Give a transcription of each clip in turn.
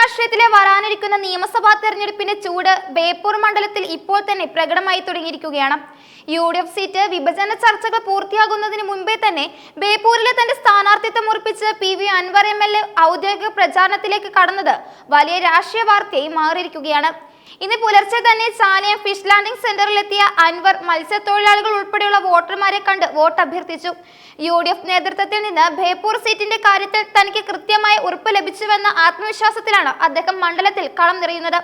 രാഷ്ട്രീയത്തിലെ വരാനിരിക്കുന്ന നിയമസഭാ തെരഞ്ഞെടുപ്പിന്റെ ചൂട് ബേപ്പൂർ മണ്ഡലത്തിൽ ഇപ്പോൾ തന്നെ പ്രകടമായി തുടങ്ങിയിരിക്കുകയാണ്. UDF സീറ്റ് വിഭജന ചർച്ചകൾ പൂർത്തിയാകുന്നതിന് മുൻപേ തന്നെ ബേപ്പൂരിലെ തന്റെ സ്ഥാനാർത്ഥിത്വം ഉറപ്പിച്ച് PV അൻവർ MLA ഔദ്യോഗിക പ്രചാരണത്തിലേക്ക് കടന്നത് വലിയ രാഷ്ട്രീയ വാർത്തയായി മാറിയിരിക്കുകയാണ്. ഇന്ന് പുലർച്ചെ തന്നെ ചാലിയം ഫിഷ് ലാൻഡിംഗ് സെന്ററിലെത്തിയ അൻവർ മത്സ്യത്തൊഴിലാളികൾ ഉൾപ്പെടെയുള്ള വോട്ടർമാരെ കണ്ട് വോട്ട് അഭ്യർത്ഥിച്ചു. UDF നേതൃത്വത്തിൽ നിന്ന് ബേപ്പൂർ സീറ്റിന്റെ കാര്യത്തിൽ തനിക്ക് കൃത്യമായ ഉറപ്പ് ലഭിച്ചുവെന്ന ആത്മവിശ്വാസത്തിലാണ് അദ്ദേഹം മണ്ഡലത്തിൽ കളം നിറയുന്നത്.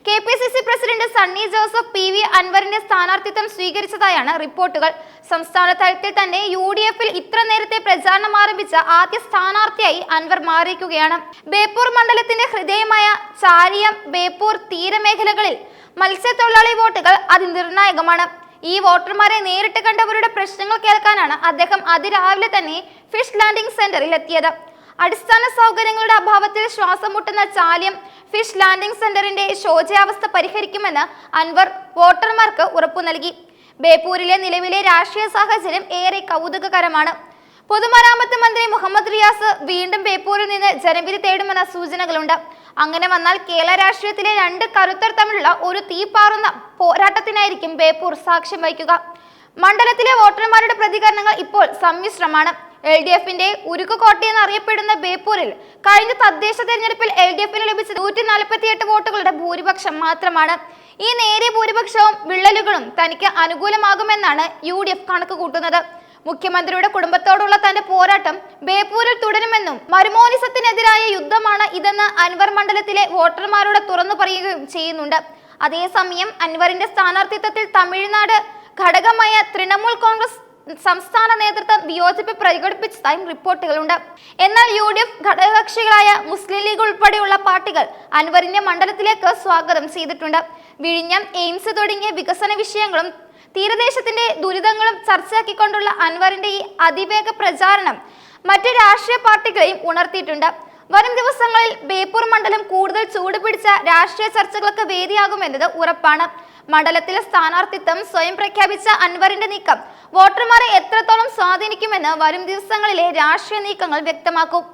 KPCC president Sunny Joseph PV അൻവറിന്റെ സ്ഥാനാർത്ഥിത്വം സ്വീകരിച്ചതായാണ് റിപ്പോർട്ടുകൾ. സംസ്ഥാന തലത്തിൽ തന്നെ UDF-ൽ ഇത്ര നേരത്തെ പ്രചാരണം ആരംഭിച്ച ആദ്യ സ്ഥാനാർത്ഥിയായി അൻവർ മാറിയിരിക്കുകയാണ്. ബേപ്പൂർ മണ്ഡലത്തിന്റെ ഹൃദയമായ ചാലിയം ബേപ്പൂർ തീരമേഖലകളിൽ മത്സ്യത്തൊഴിലാളി വോട്ടുകൾ അതിനിർണായകമാണ്. ഈ വോട്ടർമാരെ നേരിട്ട് കണ്ടവരുടെ പ്രശ്നങ്ങൾ കേൾക്കാനാണ് അദ്ദേഹം അതിരാവിലെ തന്നെ ഫിഷ് ലാൻഡിംഗ് സെന്ററിൽ എത്തിയത്. അടിസ്ഥാന സൗകര്യങ്ങളുടെ അഭാവത്തിൽ ശ്വാസം മുട്ടുന്ന ചാലിയം ഫിഷ് ലാൻഡിംഗ് സെന്ററിന്റെ ശോചനാവസ്ഥ പരിഹരിക്കുമെന്ന് അൻവർ വോട്ടർമാർക്ക് ഉറപ്പു നൽകി. ബേപ്പൂരിലെ നിലവിലെ രാഷ്ട്രീയ സാഹചര്യം ഏറെ കൗതുകകരമാണ്. പൊതുമരാമത്ത് മന്ത്രി മുഹമ്മദ് റിയാസ് വീണ്ടും ബേപ്പൂരിൽ നിന്ന് ജനവിധി തേടുമെന്ന സൂചനകളുണ്ട്. അങ്ങനെ വന്നാൽ കേരള രാഷ്ട്രീയത്തിലെ രണ്ട് കരുത്തർ തമ്മിലുള്ള ഒരു തീപാറുന്ന പോരാട്ടത്തിനായിരിക്കും ബേപ്പൂർ സാക്ഷ്യം വഹിക്കുക. മണ്ഡലത്തിലെ വോട്ടർമാരുടെ പ്രതികരണങ്ങൾ ഇപ്പോൾ സമ്മിശ്രമാണ്. LDF-ന്റെ ഉരുക്കുകോട്ടയെന്ന് അറിയപ്പെടുന്ന ബേപ്പൂരിൽ കഴിഞ്ഞ തദ്ദേശ തെരഞ്ഞെടുപ്പിൽ LDF-ന് ലഭിച്ച 148 വോട്ടുകളുടെ ഭൂരിപക്ഷം മാത്രമാണ്. ഈ നേരിയ ഭൂരിപക്ഷവും വിള്ളലുകളും തനിക്ക് അനുകൂലമാകുമെന്നാണ് UDF കണക്ക് കൂട്ടുന്നത്. മുഖ്യമന്ത്രിയുടെ കുടുംബത്തോടുള്ള തന്റെ പോരാട്ടം ബേപ്പൂരിൽ തുടരുമെന്നും മരുമോനിസത്തിനെതിരായ യുദ്ധമാണ് ഇതെന്ന് അൻവർ മണ്ഡലത്തിലെ വോട്ടർമാരോട് തുറന്നു പറയുകയും ചെയ്യുന്നുണ്ട്. അതേസമയം അൻവറിന്റെ സ്ഥാനാർത്ഥിത്വത്തിൽ തമിഴ്നാട് ഘടകമായ തൃണമൂൽ കോൺഗ്രസ് സംസ്ഥാന നേതൃത്വം വിയോജിപ്പ് പ്രകടിപ്പിച്ചതായും റിപ്പോർട്ടുകളുണ്ട്. എന്നാൽ UDF ഘടകകക്ഷികളായ മുസ്ലിം ലീഗ് ഉൾപ്പെടെയുള്ള പാർട്ടികൾ അൻവറിന്റെ മണ്ഡലത്തിലേക്ക് സ്വാഗതം ചെയ്തിട്ടുണ്ട്. വിഴിഞ്ഞം, എയിംസ് തുടങ്ങിയ വികസന വിഷയങ്ങളും തീരദേശത്തിന്റെ ദുരിതങ്ങളും ചർച്ചയാക്കിക്കൊണ്ടുള്ള അൻവറിന്റെ ഈ അതിവേഗ പ്രചാരണം മറ്റു രാഷ്ട്രീയ പാർട്ടികളെയും ഉണർത്തിയിട്ടുണ്ട്. വരും ദിവസങ്ങളിൽ ബേപ്പൂർ മണ്ഡലം കൂടുതൽ ചൂടുപിടിച്ച രാഷ്ട്രീയ ചർച്ചകൾക്ക് വേദിയാകുമെന്നത് ഉറപ്പാണ്. മണ്ഡലത്തിലെ സ്ഥാനാർത്ഥിത്വം സ്വയം പ്രഖ്യാപിച്ച അൻവറിന്റെ നീക്കം വോട്ടർമാരെ എത്രത്തോളം സ്വാധീനിക്കുമെന്ന് വരും ദിവസങ്ങളിലെ രാഷ്ട്രീയ നീക്കങ്ങൾ വ്യക്തമാക്കും.